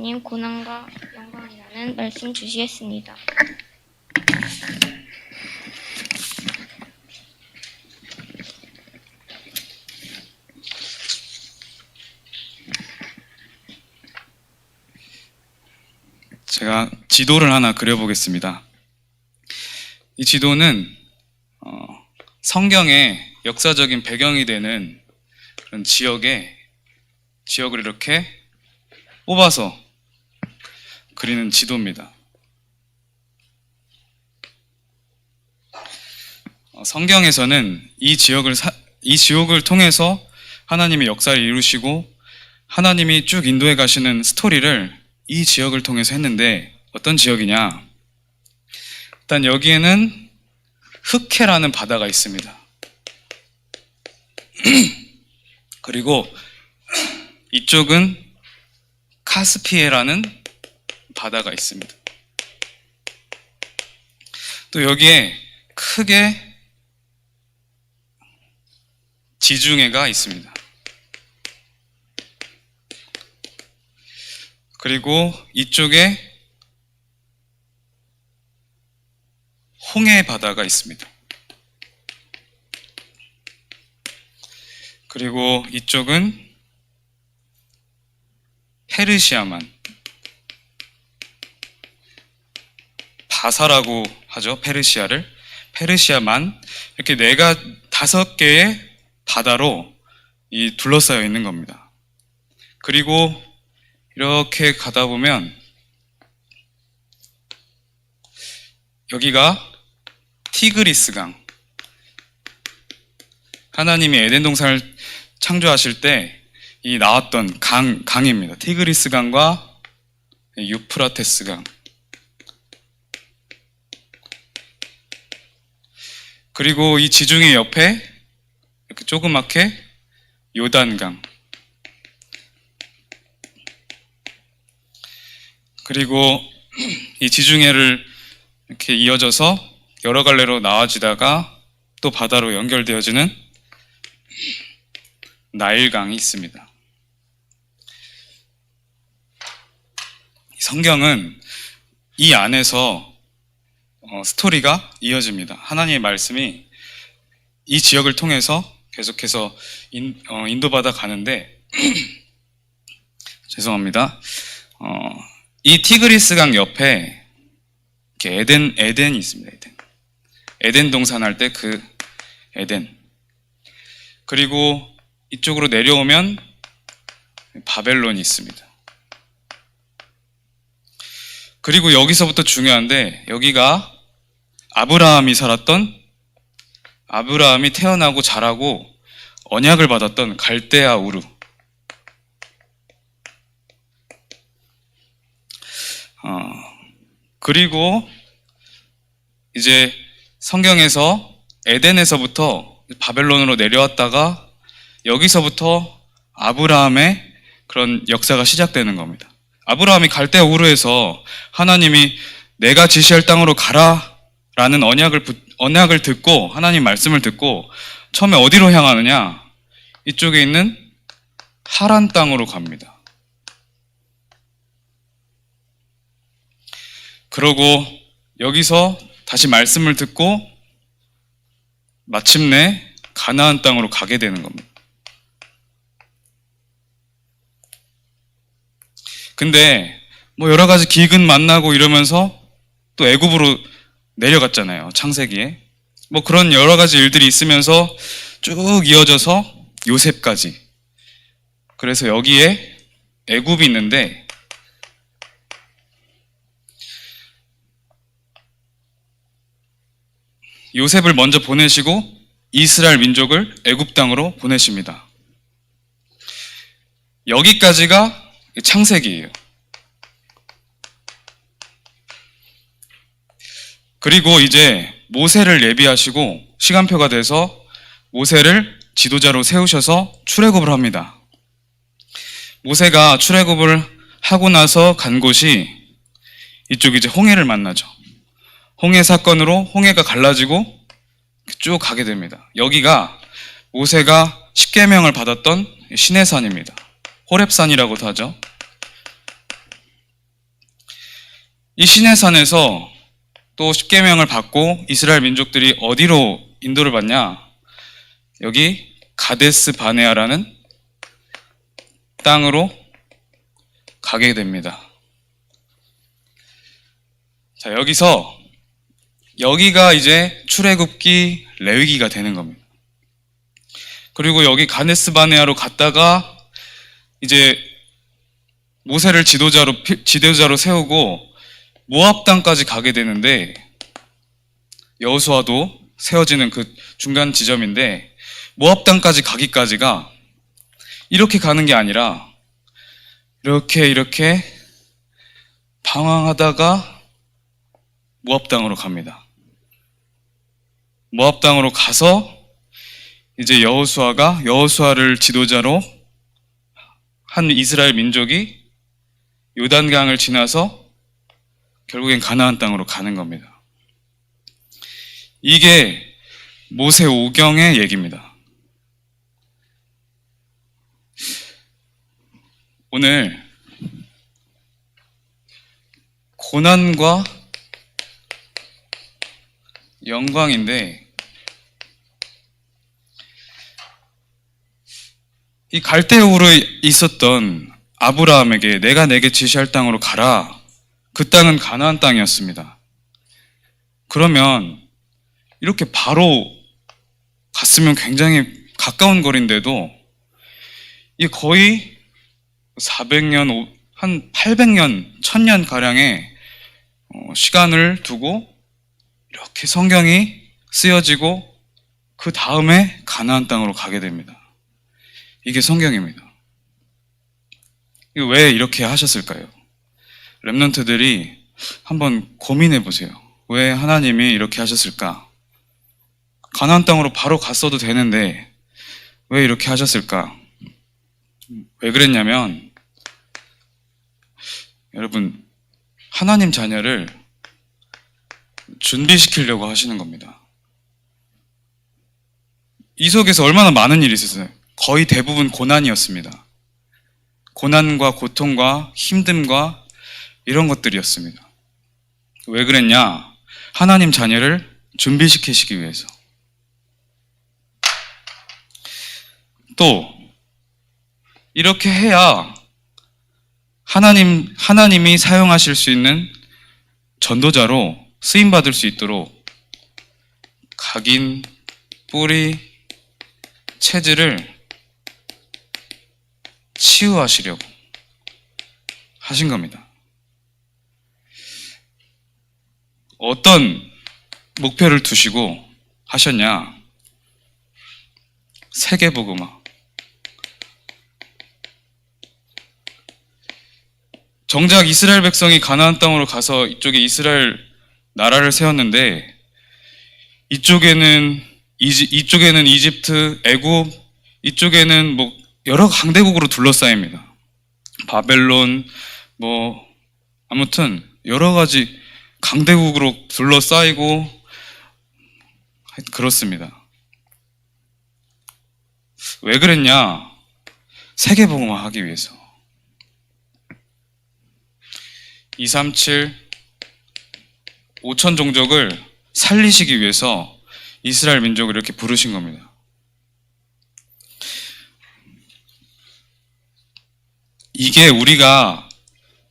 하나님 고난과 영광이라는 말씀 주시겠습니다. 제가 지도를 하나 그려보겠습니다. 이 지도는 성경의 역사적인 배경이 되는 그런 지역을 이렇게 뽑아서 그리는 지도입니다. 성경에서는 이 지역을 통해서 하나님의 역사를 이루시고 하나님이 쭉 인도해 가시는 스토리를 이 지역을 통해서 했는데, 어떤 지역이냐? 일단 여기에는 흑해라는 바다가 있습니다. 그리고 이쪽은 카스피해라는 바다가 있습니다. 또 여기에 크게 지중해가 있습니다. 그리고 이쪽에 홍해 바다가 있습니다. 그리고 이쪽은 페르시아만, 바사라고 하죠. 페르시아만, 이렇게 5개의 바다로 둘러싸여 있는 겁니다. 그리고 이렇게 가다 보면 여기가 티그리스강, 하나님이 에덴 동산을 창조하실 때 이 나왔던 강입니다. 티그리스강과 유프라테스강. 그리고 이 지중해 옆에 이렇게 조그맣게 요단강. 그리고 이 지중해를 이렇게 이어져서 여러 갈래로 나와지다가 또 바다로 연결되어지는 나일강이 있습니다. 성경은 이 안에서 스토리가 이어집니다. 하나님의 말씀이 이 지역을 통해서 계속해서 인도받아 가는데 죄송합니다. 이 티그리스강 옆에 이렇게 에덴이 있습니다. 에덴 동산 할 때 그 에덴. 그리고 이쪽으로 내려오면 바벨론이 있습니다. 그리고 여기서부터 중요한데, 여기가 아브라함이 태어나고 자라고 언약을 받았던 갈대아 우르. 그리고 이제 성경에서 에덴에서부터 바벨론으로 내려왔다가 여기서부터 아브라함의 그런 역사가 시작되는 겁니다. 아브라함이 갈대아 우르에서 하나님이 내가 지시할 땅으로 가라 라는 언약을 듣고, 하나님 말씀을 듣고 처음에 어디로 향하느냐? 이쪽에 있는 하란 땅으로 갑니다. 그러고 여기서 다시 말씀을 듣고 마침내 가나안 땅으로 가게 되는 겁니다. 근데 여러 가지 기근 만나고 이러면서 또 애굽으로 내려갔잖아요. 창세기에. 그런 여러 가지 일들이 있으면서 쭉 이어져서 요셉까지. 그래서 여기에 애굽이 있는데, 요셉을 먼저 보내시고 이스라엘 민족을 애굽 땅으로 보내십니다. 여기까지가 창세기예요. 그리고 이제 모세를 예비하시고 시간표가 돼서 모세를 지도자로 세우셔서 출애굽을 합니다. 모세가 출애굽을 하고 나서 간 곳이 이쪽 이제 홍해를 만나죠. 홍해 사건으로 홍해가 갈라지고 쭉 가게 됩니다. 여기가 모세가 십계명을 받았던 시내산입니다. 호렙산이라고도 하죠. 이 시내산에서 또 십계명을 받고 이스라엘 민족들이 어디로 인도를 받냐? 여기 가데스 바네아라는 땅으로 가게 됩니다. 자, 여기가 이제 출애굽기 레위기가 되는 겁니다. 그리고 여기 가데스 바네아로 갔다가 이제 모세를 지도자로 세우고 모압 땅까지 가게 되는데, 여호수아도 세워지는 그 중간 지점인데, 모압 땅까지 가기까지가 이렇게 가는 게 아니라 이렇게 방황하다가 모압 땅으로 갑니다. 모압 땅으로 가서 이제 여호수아를 지도자로 한 이스라엘 민족이 요단강을 지나서 결국엔 가나안 땅으로 가는 겁니다. 이게 모세오경의 얘기입니다. 오늘 고난과 영광인데, 이 갈대우르에 있었던 아브라함에게 내가 내게 지시할 땅으로 가라. 그 땅은 가나안 땅이었습니다. 그러면 이렇게 바로 갔으면 굉장히 가까운 거리인데도 이 거의 400년, 한 800년, 1000년 가량의 시간을 두고 이렇게 성경이 쓰여지고 그 다음에 가나안 땅으로 가게 됩니다. 이게 성경입니다. 왜 이렇게 하셨을까요? 렘넌트들이 한번 고민해 보세요. 왜 하나님이 이렇게 하셨을까? 가나안 땅으로 바로 갔어도 되는데 왜 이렇게 하셨을까? 왜 그랬냐면, 여러분, 하나님 자녀를 준비시키려고 하시는 겁니다. 이 속에서 얼마나 많은 일이 있었어요. 거의 대부분 고난이었습니다. 고난과 고통과 힘듦과 이런 것들이었습니다. 왜 그랬냐? 하나님 자녀를 준비시키시기 위해서. 또 이렇게 해야 하나님이 사용하실 수 있는 전도자로 쓰임받을 수 있도록 각인, 뿌리, 체질을 치유하시려고 하신 겁니다. 어떤 목표를 두시고 하셨냐? 세계복음화. 정작 이스라엘 백성이 가나안 땅으로 가서 이쪽에 이스라엘 나라를 세웠는데, 이쪽에는 이집트, 애굽, 이쪽에는 뭐 여러 강대국으로 둘러싸입니다. 바벨론, 아무튼 여러 가지 강대국으로 둘러싸이고 그렇습니다. 왜 그랬냐? 세계복음화 하기 위해서. 237, 5천 종족을 살리시기 위해서 이스라엘 민족을 이렇게 부르신 겁니다. 이게 우리가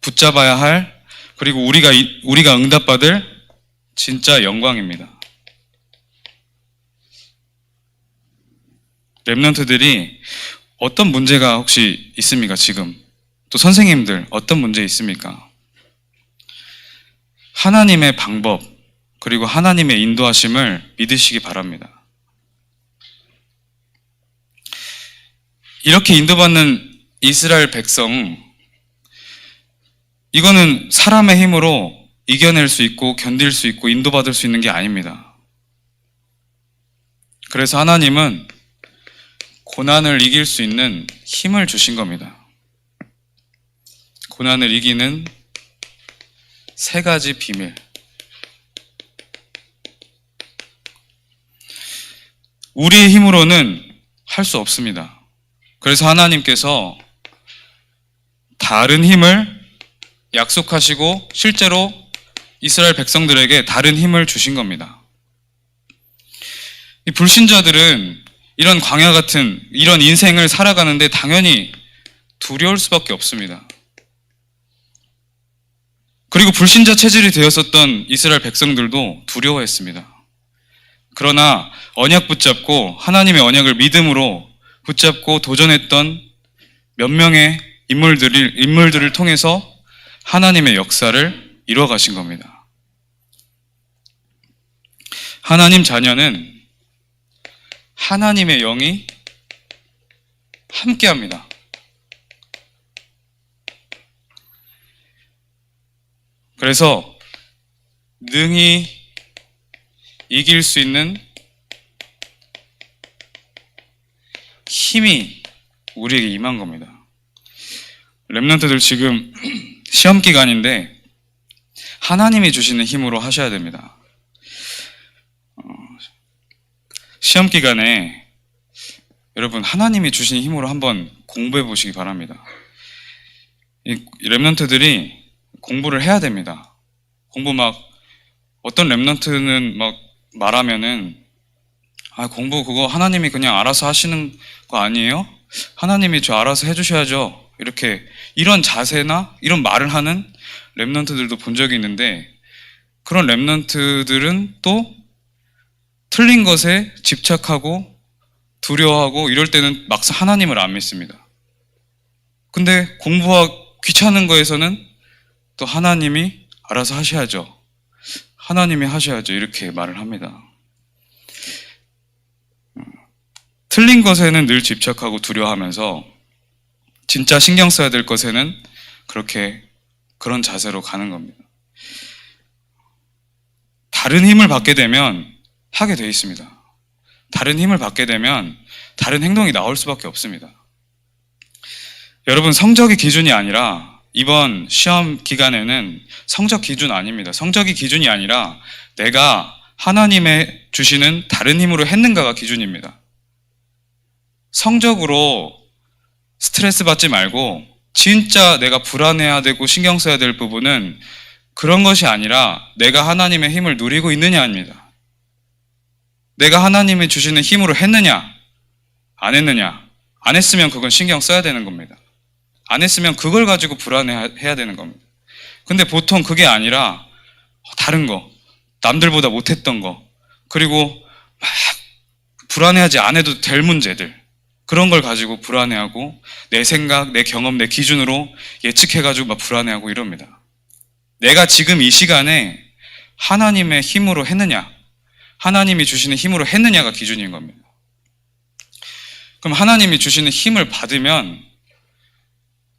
붙잡아야 할, 그리고 우리가 응답받을 진짜 영광입니다. 렘넌트들이 어떤 문제가 혹시 있습니까? 지금 또 선생님들 어떤 문제 있습니까? 하나님의 방법, 그리고 하나님의 인도하심을 믿으시기 바랍니다. 이렇게 인도받는 이스라엘 백성, 이거는 사람의 힘으로 이겨낼 수 있고 견딜 수 있고 인도받을 수 있는 게 아닙니다. 그래서 하나님은 고난을 이길 수 있는 힘을 주신 겁니다. 고난을 이기는 3가지 비밀. 우리의 힘으로는 할 수 없습니다. 그래서 하나님께서 다른 힘을 약속하시고 실제로 이스라엘 백성들에게 다른 힘을 주신 겁니다. 이 불신자들은 이런 광야 같은 이런 인생을 살아가는데 당연히 두려울 수밖에 없습니다. 그리고 불신자 체질이 되었었던 이스라엘 백성들도 두려워했습니다. 그러나 언약 붙잡고 하나님의 언약을 믿음으로 붙잡고 도전했던 몇 명의 인물들을 통해서 하나님의 역사를 이루어 가신 겁니다. 하나님 자녀는 하나님의 영이 함께합니다. 그래서 능히 이길 수 있는 힘이 우리에게 임한 겁니다. 렘넌트들 지금 시험 기간인데 하나님이 주시는 힘으로 하셔야 됩니다. 시험 기간에 여러분 하나님이 주신 힘으로 한번 공부해 보시기 바랍니다. 이 렘넌트들이 공부를 해야 됩니다. 공부 막 어떤 렘넌트는 막 말하면은 공부 그거 하나님이 그냥 알아서 하시는 거 아니에요? 하나님이 저 알아서 해주셔야죠. 이렇게 이런 자세나 이런 말을 하는 렘넌트들도 본 적이 있는데 그런 렘넌트들은 또 틀린 것에 집착하고 두려워하고 이럴 때는 막상 하나님을 안 믿습니다. 근데 공부하기 귀찮은 거에서는 또 하나님이 알아서 하셔야죠. 하나님이 하셔야죠. 이렇게 말을 합니다. 틀린 것에는 늘 집착하고 두려워하면서 진짜 신경 써야 될 것에는 그런 자세로 가는 겁니다. 다른 힘을 받게 되면 하게 돼 있습니다. 다른 힘을 받게 되면 다른 행동이 나올 수밖에 없습니다. 여러분, 성적이 기준이 아니라 이번 시험 기간에는 성적 기준 아닙니다. 성적이 기준이 아니라 내가 하나님의 주시는 다른 힘으로 했는가가 기준입니다. 성적으로 스트레스 받지 말고 진짜 내가 불안해야 되고 신경 써야 될 부분은 그런 것이 아니라 내가 하나님의 힘을 누리고 있느냐입니다. 내가 하나님이 주시는 힘으로 했느냐, 안 했느냐. 안 했으면 그건 신경 써야 되는 겁니다. 안 했으면 그걸 가지고 불안해야 되는 겁니다. 근데 보통 그게 아니라 다른 거, 남들보다 못했던 거, 그리고 막 불안해하지 않아도 될 문제들, 그런 걸 가지고 불안해하고 내 생각, 내 경험, 내 기준으로 예측해가지고 막 불안해하고 이럽니다. 내가 지금 이 시간에 하나님의 힘으로 했느냐, 하나님이 주시는 힘으로 했느냐가 기준인 겁니다. 그럼 하나님이 주시는 힘을 받으면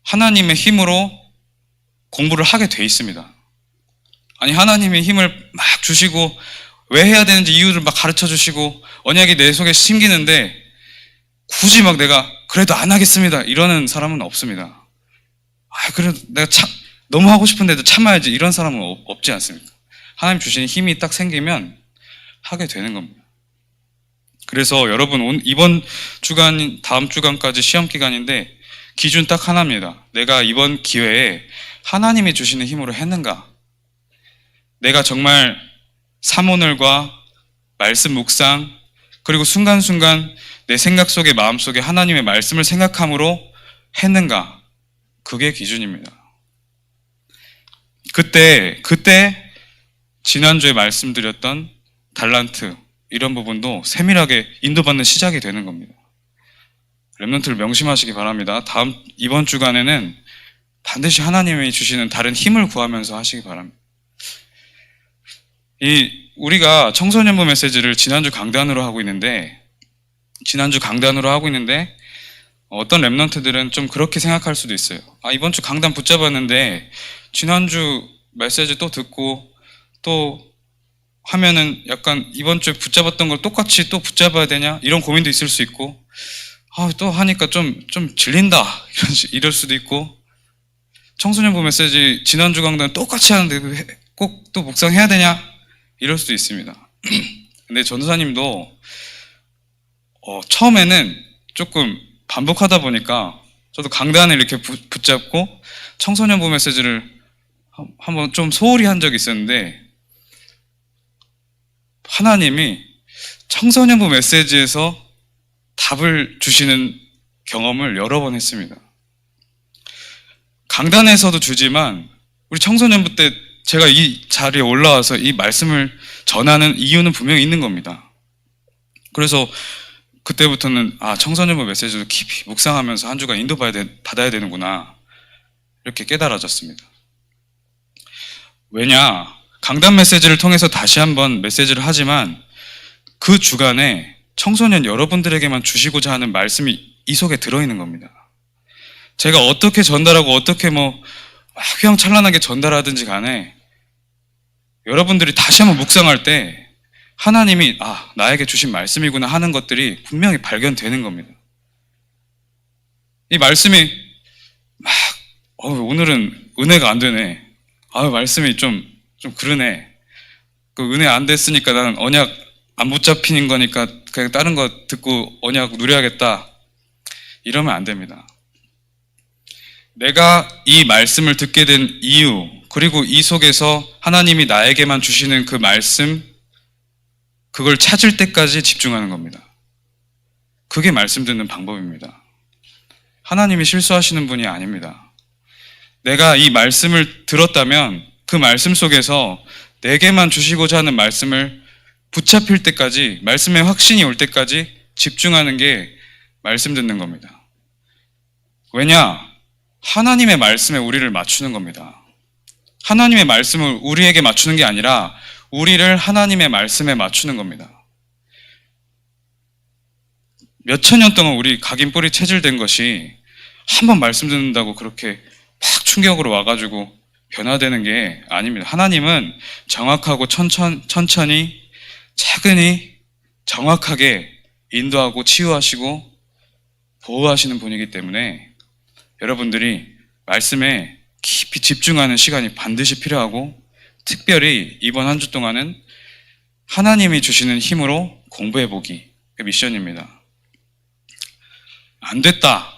하나님의 힘으로 공부를 하게 돼 있습니다. 아니, 하나님의 힘을 막 주시고 왜 해야 되는지 이유를 막 가르쳐 주시고 언약이 내 속에 심기는데 굳이 막 내가 그래도 안 하겠습니다 이러는 사람은 없습니다. 그래도 내가 너무 하고 싶은데도 참아야지 이런 사람은 없지 않습니까? 하나님 주시는 힘이 딱 생기면 하게 되는 겁니다. 그래서 여러분, 이번 주간, 다음 주간까지 시험 기간인데 기준 딱 하나입니다. 내가 이번 기회에 하나님이 주시는 힘으로 했는가? 내가 정말 사모늘과 말씀 묵상, 그리고 순간순간 내 생각 속에, 마음 속에 하나님의 말씀을 생각함으로 했는가? 그게 기준입니다. 그때 지난주에 말씀드렸던 달란트, 이런 부분도 세밀하게 인도받는 시작이 되는 겁니다. 렘넌트를 명심하시기 바랍니다. 이번 주간에는 반드시 하나님이 주시는 다른 힘을 구하면서 하시기 바랍니다. 우리가 청소년부 메시지를 지난주 강단으로 하고 있는데 어떤 렘넌트들은 좀 그렇게 생각할 수도 있어요. 이번 주 강단 붙잡았는데 지난주 메시지 또 듣고 또 하면은 약간 이번 주에 붙잡았던 걸 똑같이 또 붙잡아야 되냐? 이런 고민도 있을 수 있고, 또 하니까 좀 질린다. 이럴 수도 있고, 청소년부 메시지 지난주 강단 똑같이 하는데 꼭 또 묵상해야 되냐? 이럴 수도 있습니다. 근데 전도사님도 처음에는 조금 반복하다 보니까 저도 강단을 이렇게 붙잡고 청소년부 메시지를 한번 좀 소홀히 한 적이 있었는데, 하나님이 청소년부 메시지에서 답을 주시는 경험을 여러 번 했습니다. 강단에서도 주지만 우리 청소년부 때 제가 이 자리에 올라와서 이 말씀을 전하는 이유는 분명히 있는 겁니다. 그래서 그때부터는 청소년부 메시지도 깊이 묵상하면서 한 주간 받아야 되는구나, 이렇게 깨달아졌습니다. 왜냐, 강단 메시지를 통해서 다시 한번 메시지를 하지만 그 주간에 청소년 여러분들에게만 주시고자 하는 말씀이 이 속에 들어있는 겁니다. 제가 어떻게 전달하고 어떻게 휘황찬란하게 전달하든지 간에 여러분들이 다시 한번 묵상할 때 하나님이 나에게 주신 말씀이구나 하는 것들이 분명히 발견되는 겁니다. 이 말씀이 오늘은 은혜가 안 되네, 말씀이 좀 그러네, 그 은혜 안 됐으니까 나는 언약 안 붙잡히는 거니까 그냥 다른 거 듣고 언약 누려야겠다, 이러면 안 됩니다. 내가 이 말씀을 듣게 된 이유, 그리고 이 속에서 하나님이 나에게만 주시는 그 말씀, 그걸 찾을 때까지 집중하는 겁니다. 그게 말씀 듣는 방법입니다. 하나님이 실수하시는 분이 아닙니다. 내가 이 말씀을 들었다면 그 말씀 속에서 내게만 주시고자 하는 말씀을 붙잡힐 때까지, 말씀의 확신이 올 때까지 집중하는 게 말씀 듣는 겁니다. 왜냐? 하나님의 말씀에 우리를 맞추는 겁니다. 하나님의 말씀을 우리에게 맞추는 게 아니라 우리를 하나님의 말씀에 맞추는 겁니다. 몇천 년 동안 우리 각인 뿌리 체질된 것이 한번 말씀 듣는다고 그렇게 팍 충격으로 와가지고 변화되는 게 아닙니다. 하나님은 정확하고 천천히 차근히 정확하게 인도하고 치유하시고 보호하시는 분이기 때문에 여러분들이 말씀에 깊이 집중하는 시간이 반드시 필요하고, 특별히 이번 한 주 동안은 하나님이 주시는 힘으로 공부해보기, 그 미션입니다. 안 됐다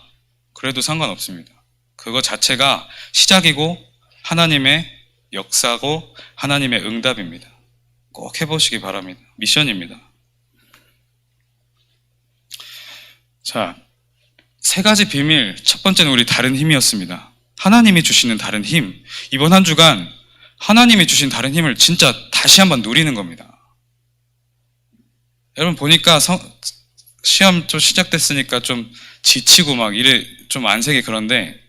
그래도 상관없습니다. 그거 자체가 시작이고 하나님의 역사고 하나님의 응답입니다. 꼭 해보시기 바랍니다. 미션입니다. 자, 세 가지 비밀. 첫 번째는 우리 다른 힘이었습니다. 하나님이 주시는 다른 힘. 이번 한 주간 하나님이 주신 다른 힘을 진짜 다시 한번 누리는 겁니다. 여러분 보니까 시험 좀 시작됐으니까 좀 지치고 이래 좀 안색이 그런데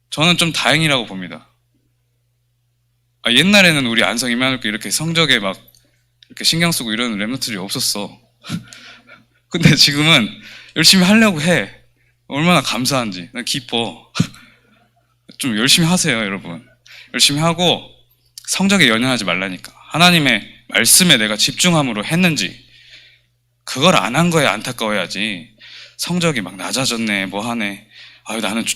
저는 좀 다행이라고 봅니다. 옛날에는 우리 안성 임마누엘교회 이렇게 성적에 이렇게 신경 쓰고 이러는 랩런트들이 없었어. 근데 지금은 열심히 하려고 해. 얼마나 감사한지. 난 기뻐. 좀 열심히 하세요, 여러분. 열심히 하고 성적에 연연하지 말라니까. 하나님의 말씀에 내가 집중함으로 했는지, 그걸 안 한 거에 안타까워야지. 성적이 낮아졌네, 하네.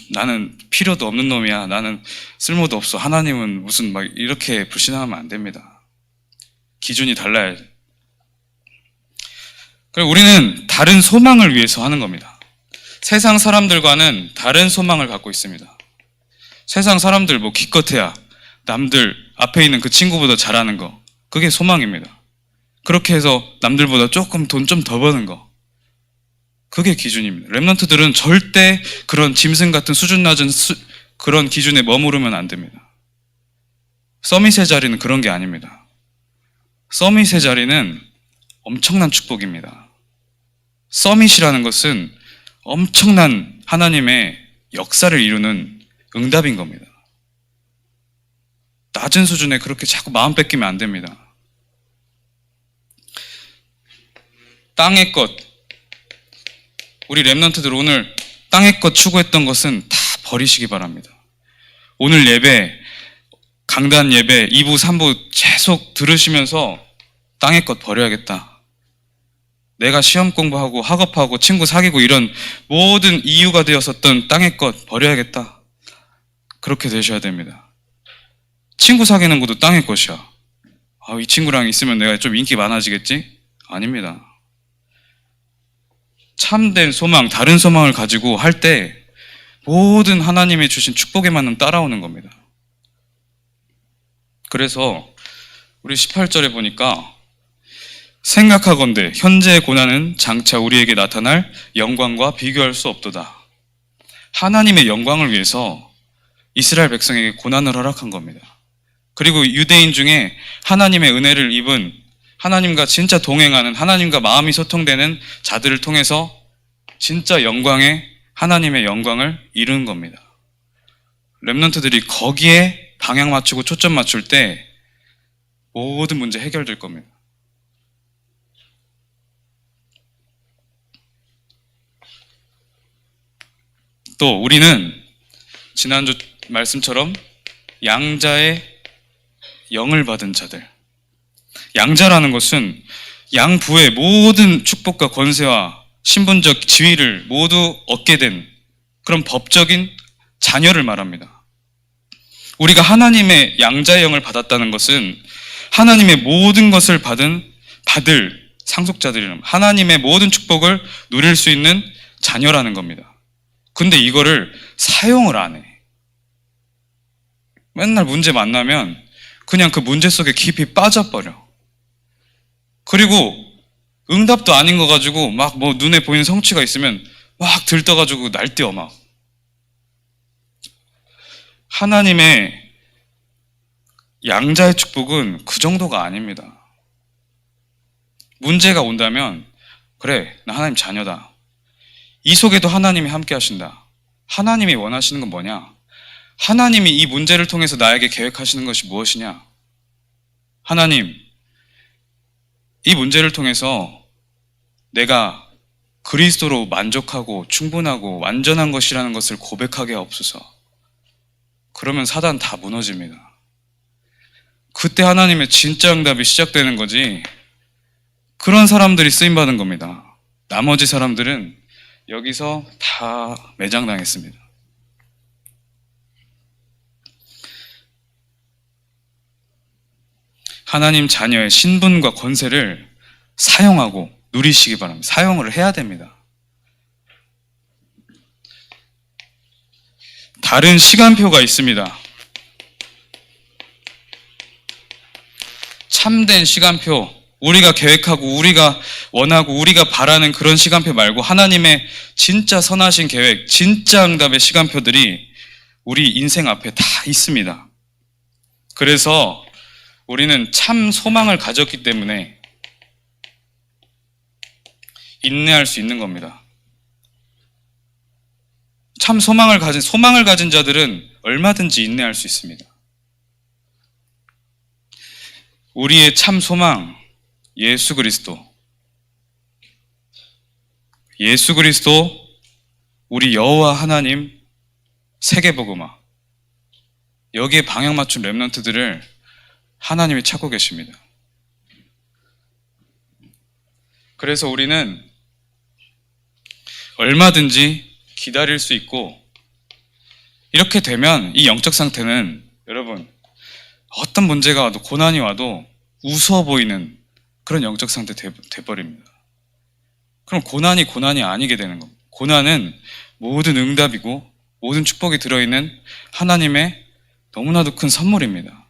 나는 필요도 없는 놈이야. 나는 쓸모도 없어. 하나님은 무슨 이렇게 불신하면 안 됩니다. 기준이 달라야지. 그리고 우리는 다른 소망을 위해서 하는 겁니다. 세상 사람들과는 다른 소망을 갖고 있습니다. 세상 사람들 기껏해야 남들 앞에 있는 그 친구보다 잘하는 거, 그게 소망입니다. 그렇게 해서 남들보다 조금 돈 좀 더 버는 거, 그게 기준입니다. 랩런트들은 절대 그런 짐승 같은 수준 낮은 그런 기준에 머무르면 안 됩니다. 서밋의 자리는 그런 게 아닙니다. 서밋의 자리는 엄청난 축복입니다. 서밋이라는 것은 엄청난 하나님의 역사를 이루는 응답인 겁니다. 낮은 수준에 그렇게 자꾸 마음 뺏기면 안 됩니다. 땅의 것, 우리 랩런트들 오늘 땅의 것 추구했던 것은 다 버리시기 바랍니다. 오늘 예배, 강단 예배 2부, 3부 계속 들으시면서 땅의 것 버려야겠다. 내가 시험 공부하고 학업하고 친구 사귀고 이런 모든 이유가 되었었던 땅의 것 버려야겠다. 그렇게 되셔야 됩니다. 친구 사귀는 것도 땅의 것이야. 이 친구랑 있으면 내가 좀 인기 많아지겠지? 아닙니다. 참된 소망, 다른 소망을 가지고 할 때 모든 하나님의 주신 축복에만 따라오는 겁니다. 그래서 우리 18절에 보니까 생각하건대 현재의 고난은 장차 우리에게 나타날 영광과 비교할 수 없도다. 하나님의 영광을 위해서 이스라엘 백성에게 고난을 허락한 겁니다. 그리고 유대인 중에 하나님의 은혜를 입은, 하나님과 진짜 동행하는, 하나님과 마음이 소통되는 자들을 통해서 진짜 하나님의 영광을 이루는 겁니다. 렘넌트들이 거기에 방향 맞추고 초점 맞출 때 모든 문제 해결될 겁니다. 또 우리는 지난주 말씀처럼 양자의 영을 받은 자들. 양자라는 것은 양부의 모든 축복과 권세와 신분적 지위를 모두 얻게 된 그런 법적인 자녀를 말합니다. 우리가 하나님의 양자의 영을 받았다는 것은 하나님의 모든 것을 받을 상속자들이라는, 하나님의 모든 축복을 누릴 수 있는 자녀라는 겁니다. 근데 이거를 사용을 안 해. 맨날 문제 만나면 그냥 그 문제 속에 깊이 빠져버려. 그리고 응답도 아닌 거 가지고 막 뭐 눈에 보이는 성취가 있으면 막 들떠가지고 날뛰어 막. 하나님의 양자의 축복은 그 정도가 아닙니다. 문제가 온다면 그래, 나 하나님 자녀다. 이 속에도 하나님이 함께 하신다. 하나님이 원하시는 건 뭐냐? 하나님이 이 문제를 통해서 나에게 계획하시는 것이 무엇이냐? 하나님, 이 문제를 통해서 내가 그리스도로 만족하고 충분하고 완전한 것이라는 것을 고백하게 하옵소서. 그러면 사단 다 무너집니다. 그때 하나님의 진짜 응답이 시작되는 거지. 그런 사람들이 쓰임받은 겁니다. 나머지 사람들은 여기서 다 매장당했습니다. 하나님 자녀의 신분과 권세를 사용하고 누리시기 바랍니다. 사용을 해야 됩니다. 다른 시간표가 있습니다. 참된 시간표, 우리가 계획하고 우리가 원하고 우리가 바라는 그런 시간표 말고 하나님의 진짜 선하신 계획, 진짜 응답의 시간표들이 우리 인생 앞에 다 있습니다. 그래서 우리는 참 소망을 가졌기 때문에 인내할 수 있는 겁니다. 참 소망을 가진 자들은 얼마든지 인내할 수 있습니다. 우리의 참 소망, 예수 그리스도, 우리 여호와 하나님, 세계복음화, 여기에 방향 맞춘 렘넌트들을 하나님이 찾고 계십니다. 그래서 우리는 얼마든지 기다릴 수 있고, 이렇게 되면 이 영적 상태는 여러분, 어떤 문제가 와도 고난이 와도 우스워 보이는 그런 영적 상태 돼버립니다. 그럼 고난이 아니게 되는 겁니다. 고난은 모든 응답이고 모든 축복이 들어있는 하나님의 너무나도 큰 선물입니다.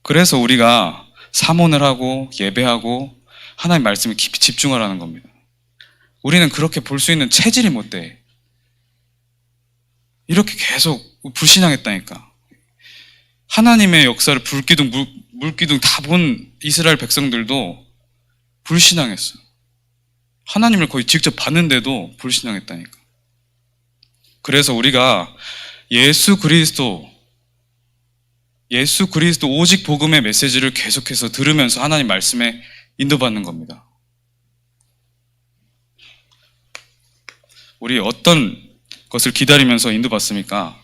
그래서 우리가 사모를 하고 예배하고 하나님 말씀에 깊이 집중하라는 겁니다. 우리는 그렇게 볼 수 있는 체질이 못 돼. 이렇게 계속 불신앙했다니까. 하나님의 역사를 불기둥, 물기둥 다 본 이스라엘 백성들도 불신앙했어. 하나님을 거의 직접 봤는데도 불신앙했다니까. 그래서 우리가 예수 그리스도 오직 복음의 메시지를 계속해서 들으면서 하나님 말씀에 인도받는 겁니다. 우리 어떤 것을 기다리면서 인도받습니까?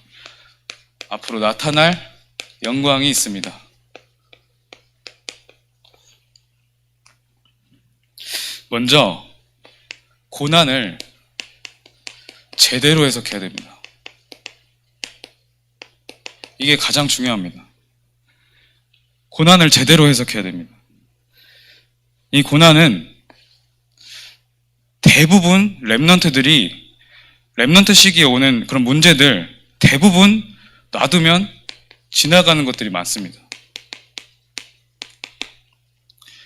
앞으로 나타날 영광이 있습니다. 먼저 고난을 제대로 해석해야 됩니다. 이게 가장 중요합니다. 고난을 제대로 해석해야 됩니다. 이 고난은 대부분 렘넌트 시기에 오는 그런 문제들 대부분 놔두면 지나가는 것들이 많습니다.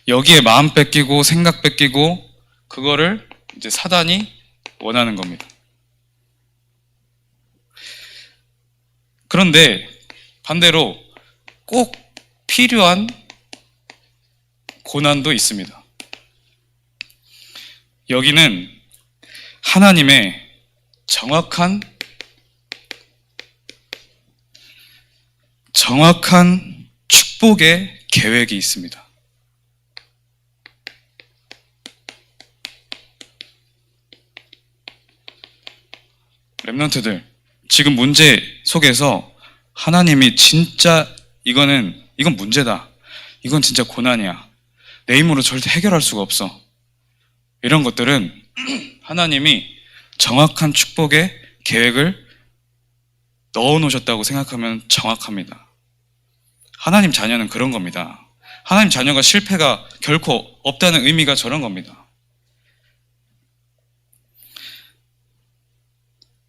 여기에 마음 뺏기고 생각 뺏기고 그거를 이제 사단이 원하는 겁니다. 그런데 반대로 꼭 필요한 고난도 있습니다. 여기는 하나님의 정확한 축복의 계획이 있습니다. 렘넌트들, 지금 문제 속에서 하나님이 진짜 이건 문제다. 이건 진짜 고난이야. 내 힘으로 절대 해결할 수가 없어. 이런 것들은 하나님이 정확한 축복의 계획을 넣어 놓으셨다고 생각하면 정확합니다. 하나님 자녀는 그런 겁니다. 하나님 자녀가 실패가 결코 없다는 의미가 저런 겁니다.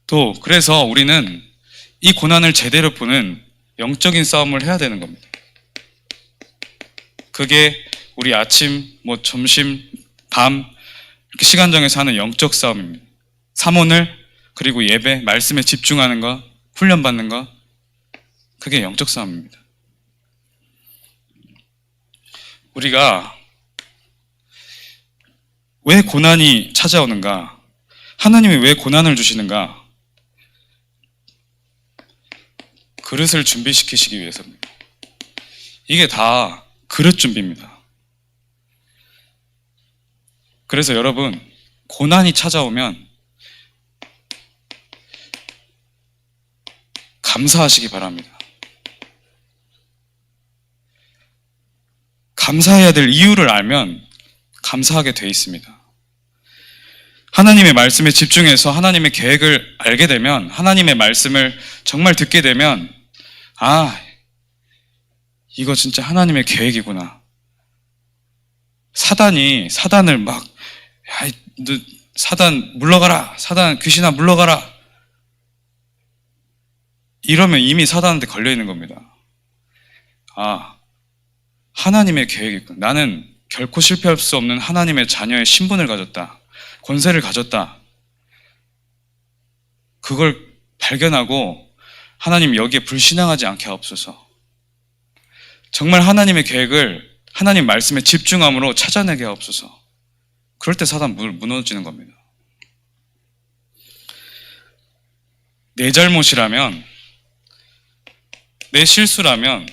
또 그래서 우리는 이 고난을 제대로 푸는 영적인 싸움을 해야 되는 겁니다. 그게 우리 아침, 점심, 밤 이렇게 시간 정해서 하는 영적 싸움입니다. 사모늘, 그리고 예배, 말씀에 집중하는 거, 훈련받는 거, 그게 영적 싸움입니다. 우리가 왜 고난이 찾아오는가? 하나님이 왜 고난을 주시는가? 그릇을 준비시키시기 위해서입니다. 이게 다 그릇 준비입니다. 그래서 여러분, 고난이 찾아오면 감사하시기 바랍니다. 감사해야 될 이유를 알면 감사하게 돼 있습니다. 하나님의 말씀에 집중해서 하나님의 계획을 알게 되면, 하나님의 말씀을 정말 듣게 되면, 이거 진짜 하나님의 계획이구나. 사단을 막, 너 사단 물러가라. 사단 귀신아 물러가라. 이러면 이미 사단한테 걸려 있는 겁니다. 하나님의 계획이 있구나. 나는 결코 실패할 수 없는 하나님의 자녀의 신분을 가졌다. 권세를 가졌다. 그걸 발견하고 하나님 여기에 불신앙하지 않게 하옵소서. 정말 하나님의 계획을 하나님 말씀에 집중함으로 찾아내게 하옵소서. 그럴 때 사단 무너지는 겁니다. 내 잘못이라면, 내 실수라면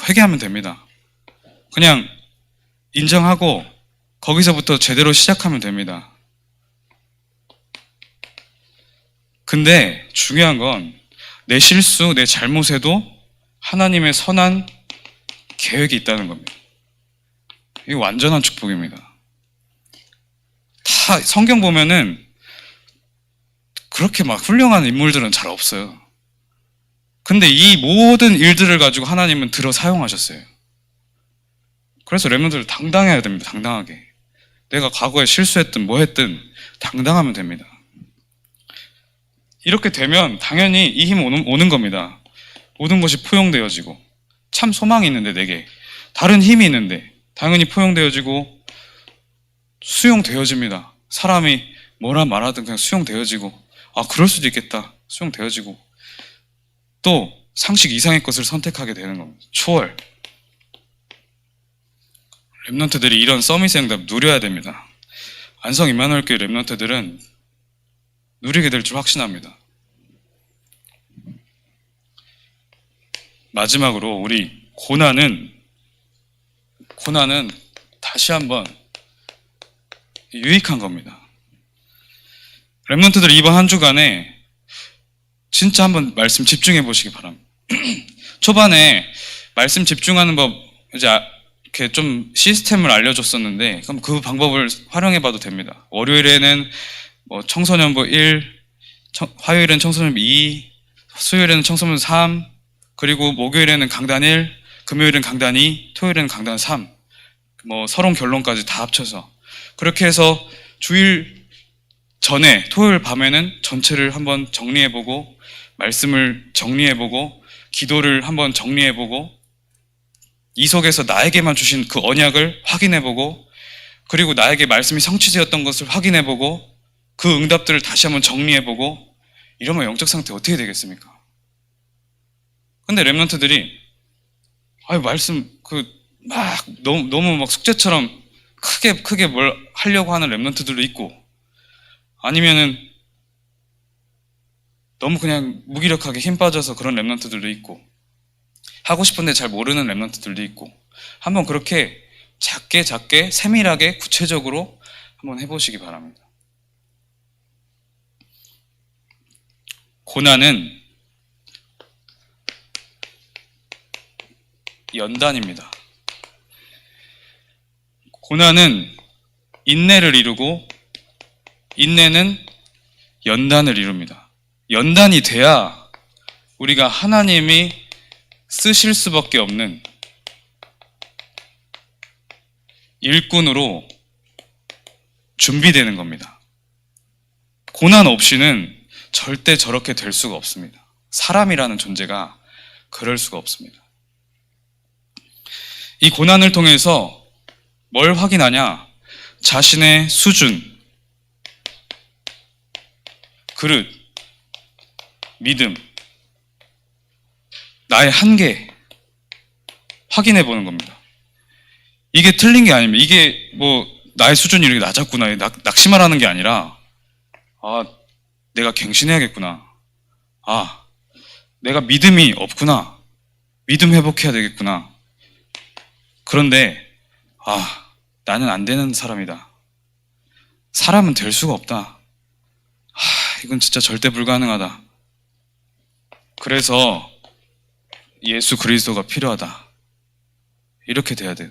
회개하면 됩니다. 그냥 인정하고 거기서부터 제대로 시작하면 됩니다. 근데 중요한 건 내 실수, 내 잘못에도 하나님의 선한 계획이 있다는 겁니다. 이게 완전한 축복입니다. 다 성경 보면은 그렇게 막 훌륭한 인물들은 잘 없어요. 근데 이 모든 일들을 가지고 하나님은 들어 사용하셨어요. 그래서 렘넌트들 당당해야 됩니다. 당당하게. 내가 과거에 실수했든 뭐 했든 당당하면 됩니다. 이렇게 되면 당연히 이 힘 오는 겁니다. 모든 것이 포용되어지고, 참 소망이 있는데 내게 다른 힘이 있는데 당연히 포용되어지고 수용되어집니다. 사람이 뭐라 말하든 그냥 수용되어지고, 그럴 수도 있겠다 수용되어지고, 또 상식 이상의 것을 선택하게 되는 겁니다. 초월. 렘넌트들이 이런 서밋의 응답 누려야 됩니다. 안성 임마누엘교회 렘넌트들은 누리게 될 줄 확신합니다. 마지막으로 우리 고난은 다시 한번 유익한 겁니다. 렘넌트들 이번 한 주간에 진짜 한번 말씀 집중해 보시기 바랍니다. 초반에 말씀 집중하는 법 이제 이렇게 좀 시스템을 알려줬었는데, 그럼 그 방법을 활용해 봐도 됩니다. 월요일에는 청소년부 1, 화요일에는 청소년부 2, 수요일에는 청소년부 3, 그리고 목요일에는 강단 1, 금요일은 강단 2, 토요일에는 강단 3, 서론 결론까지 다 합쳐서 그렇게 해서 주일 전에 토요일 밤에는 전체를 한번 정리해보고 말씀을 정리해보고 기도를 한번 정리해보고 이 속에서 나에게만 주신 그 언약을 확인해보고 그리고 나에게 말씀이 성취되었던 것을 확인해보고 그 응답들을 다시 한번 정리해보고 이러면 영적 상태 어떻게 되겠습니까? 근데 렘넌트들이 말씀 너무 막 숙제처럼 크게 뭘 하려고 하는 렘넌트들도 있고 아니면은 너무 그냥 무기력하게 힘 빠져서 그런 렘넌트들도 있고 하고 싶은데 잘 모르는 렘넌트들도 있고 한번 그렇게 작게 세밀하게 구체적으로 한번 해보시기 바랍니다. 고난은 연단입니다. 고난은 인내를 이루고 인내는 연단을 이룹니다. 연단이 돼야 우리가 하나님이 쓰실 수밖에 없는 일꾼으로 준비되는 겁니다. 고난 없이는 절대 저렇게 될 수가 없습니다. 사람이라는 존재가 그럴 수가 없습니다. 이 고난을 통해서 뭘 확인하냐? 자신의 수준, 그릇, 믿음, 나의 한계 확인해 보는 겁니다. 이게 틀린 게 아닙니다. 이게 나의 수준이 이렇게 낮았구나, 낙심하라는 게 아니라 내가 갱신해야겠구나. 내가 믿음이 없구나. 믿음 회복해야 되겠구나. 그런데 나는 안 되는 사람이다. 사람은 될 수가 없다. 이건 진짜 절대 불가능하다. 그래서 예수 그리스도가 필요하다. 이렇게 돼야 돼요.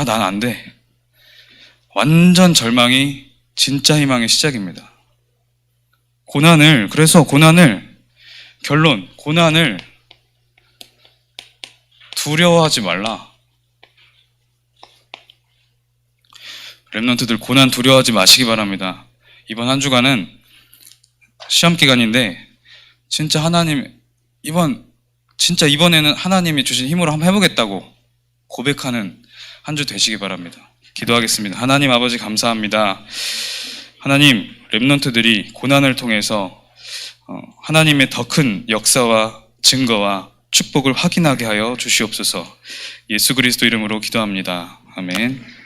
난 안 돼. 완전 절망이 진짜 희망의 시작입니다. 고난을 두려워하지 말라. 렘넌트들 고난 두려워하지 마시기 바랍니다. 이번 한 주간은 시험 기간인데 진짜 이번에는 하나님이 주신 힘으로 한번 해보겠다고 고백하는 한 주 되시기 바랍니다. 기도하겠습니다. 하나님 아버지 감사합니다. 하나님, 렘넌트들이 고난을 통해서 하나님의 더 큰 역사와 증거와 축복을 확인하게 하여 주시옵소서. 예수 그리스도 이름으로 기도합니다. 아멘.